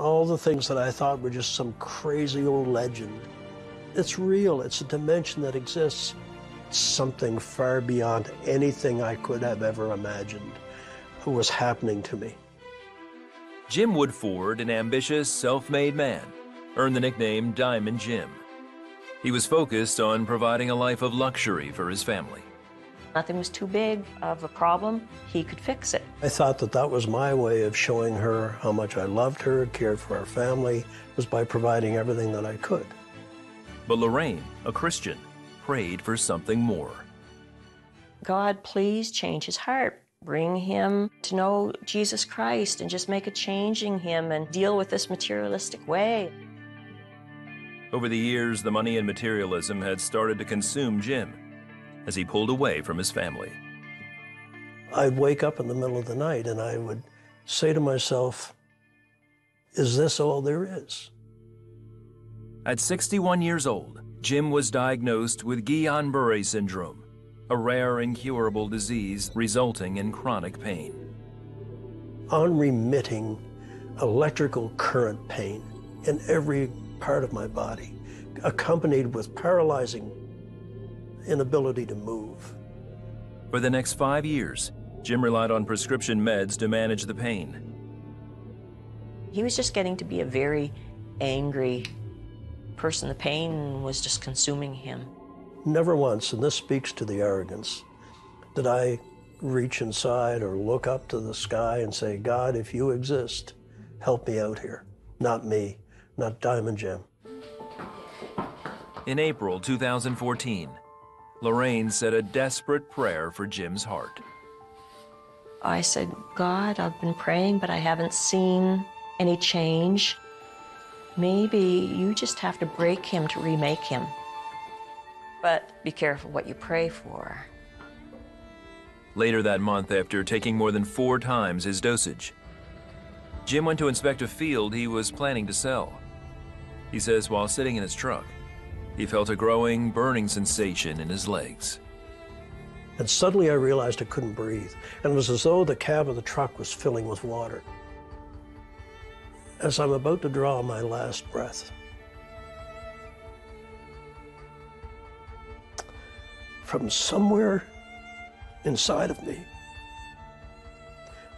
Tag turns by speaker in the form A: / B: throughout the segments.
A: All the things that I thought were just some crazy old legend. It's real. It's a dimension that exists. It's something far beyond anything I could have ever imagined was happening to me.
B: Jim Woodford, an ambitious, self-made man, earned the nickname Diamond Jim. He was focused on providing a life of luxury for his family.
C: Nothing was too big of a problem. He could fix it.
A: I thought that that was my way of showing her how much I loved her, cared for our family, was by providing everything that I could.
B: But Lorraine, a Christian, prayed for something more.
C: God, please change his heart. Bring him to know Jesus Christ and just make a change in him and deal with this materialistic way.
B: Over the years, the money and materialism had started to consume Jim as he pulled away from his family.
A: I'd wake up in the middle of the night and I would say to myself, is this all there is?
B: At 61 years old, Jim was diagnosed with Guillain-Barré syndrome, a rare incurable disease resulting in chronic pain.
A: Unremitting electrical current pain in every part of my body, accompanied with paralyzing inability to move.
B: For the next 5 years, Jim relied on prescription meds to manage the pain.
C: He was just getting to be a very angry person. The pain was just consuming him.
A: Never once, and this speaks to the arrogance, did I reach inside or look up to the sky and say, God, if you exist, help me out here. Not me, not Diamond Jim.
B: In April 2014, Lorraine said a desperate prayer for Jim's heart.
C: I said, God, I've been praying, but I haven't seen any change. Maybe you just have to break him to remake him. But be careful what you pray for.
B: Later that month, after taking more than 4 times his dosage, Jim went to inspect a field he was planning to sell. He says while sitting in his truck, he felt a growing, burning sensation in his legs.
A: And suddenly I realized I couldn't breathe. And it was as though the cab of the truck was filling with water. As I'm about to draw my last breath, from somewhere inside of me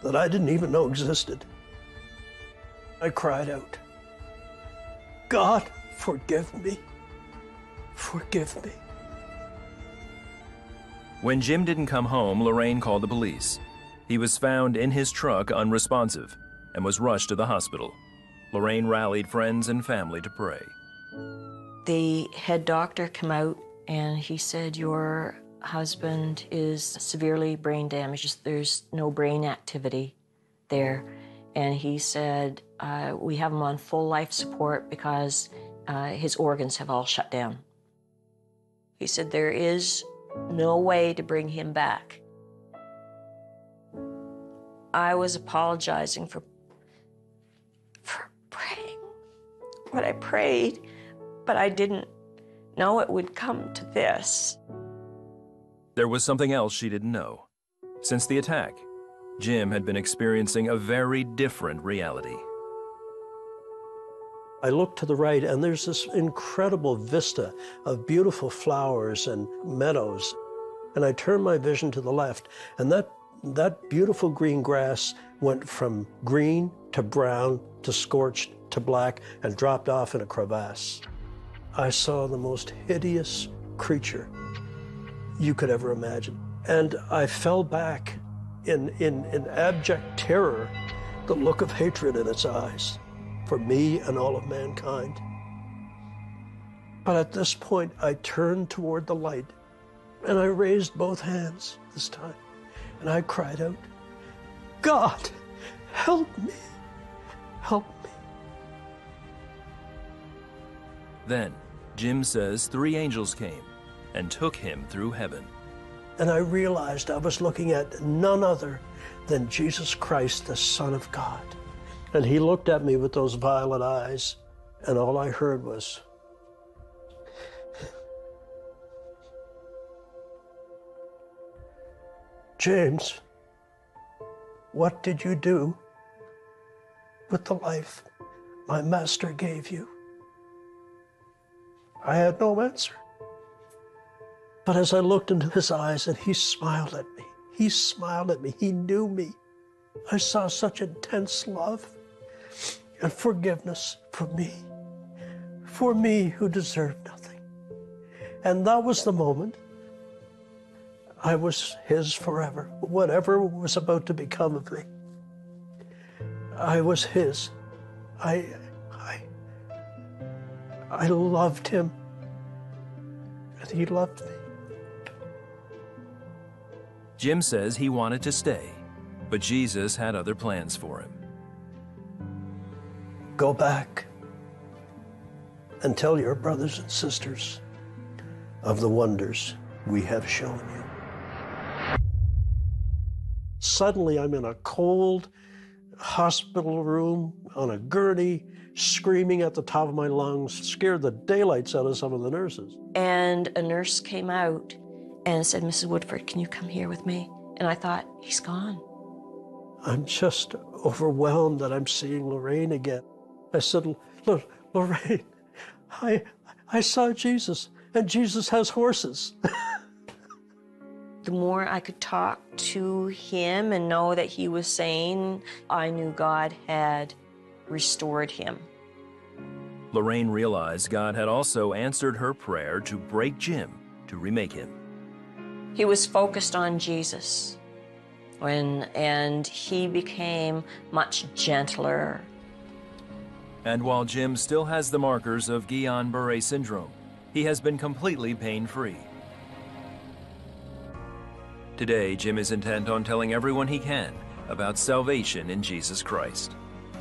A: that I didn't even know existed, I cried out, God, forgive me. Forgive me.
B: When Jim didn't come home, Lorraine called the police. He was found in his truck unresponsive and was rushed to the hospital. Lorraine rallied friends and family to pray.
C: The head doctor came out and he said, your husband is severely brain damaged. There's no brain activity there. And he said, we have him on full life support because his organs have all shut down. He said, there is no way to bring him back. I was apologizing for praying what I prayed, but I didn't know it would come to this.
B: There was something else she didn't know. Since the attack, Jim had been experiencing a very different reality.
A: I look to the right and there's this incredible vista of beautiful flowers and meadows. And I turn my vision to the left and that beautiful green grass went from green to brown to scorched to black and dropped off in a crevasse. I saw the most hideous creature you could ever imagine. And I fell back in abject terror, the look of hatred in its eyes for me and all of mankind. But at this point, I turned toward the light and I raised both hands this time and I cried out, God, help me, help me.
B: Then, Jim says 3 angels came and took him through heaven.
A: And I realized I was looking at none other than Jesus Christ, the Son of God. And he looked at me with those violet eyes, and all I heard was, James, what did you do with the life my master gave you? I had no answer. But as I looked into his eyes and he smiled at me, he smiled at me, he knew me. I saw such intense love and forgiveness for me who deserved nothing. And that was the moment I was his forever. Whatever was about to become of me, I was his. I loved him, and he loved me.
B: Jim says he wanted to stay, but Jesus had other plans for him.
A: Go back and tell your brothers and sisters of the wonders we have shown you. Suddenly, I'm in a cold hospital room on a gurney, screaming at the top of my lungs, scared the daylights out of some of the nurses.
C: And a nurse came out and said, Mrs. Woodford, can you come here with me? And I thought, he's gone.
A: I'm just overwhelmed that I'm seeing Lorraine again. I said, look, Lorraine, I saw Jesus, and Jesus has horses.
C: The more I could talk to him and know that he was sane, I knew God had restored him.
B: Lorraine realized God had also answered her prayer to break Jim, to remake him.
C: He was focused on Jesus, and he became much gentler.
B: And while Jim still has the markers of Guillain-Barré syndrome, he has been completely pain-free. Today, Jim is intent on telling everyone he can about salvation in Jesus Christ.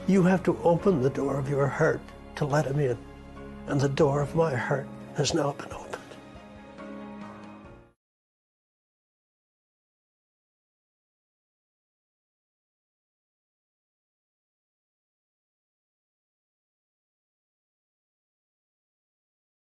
A: You have to open the door of your heart to let him in, and the door of my heart has now been opened.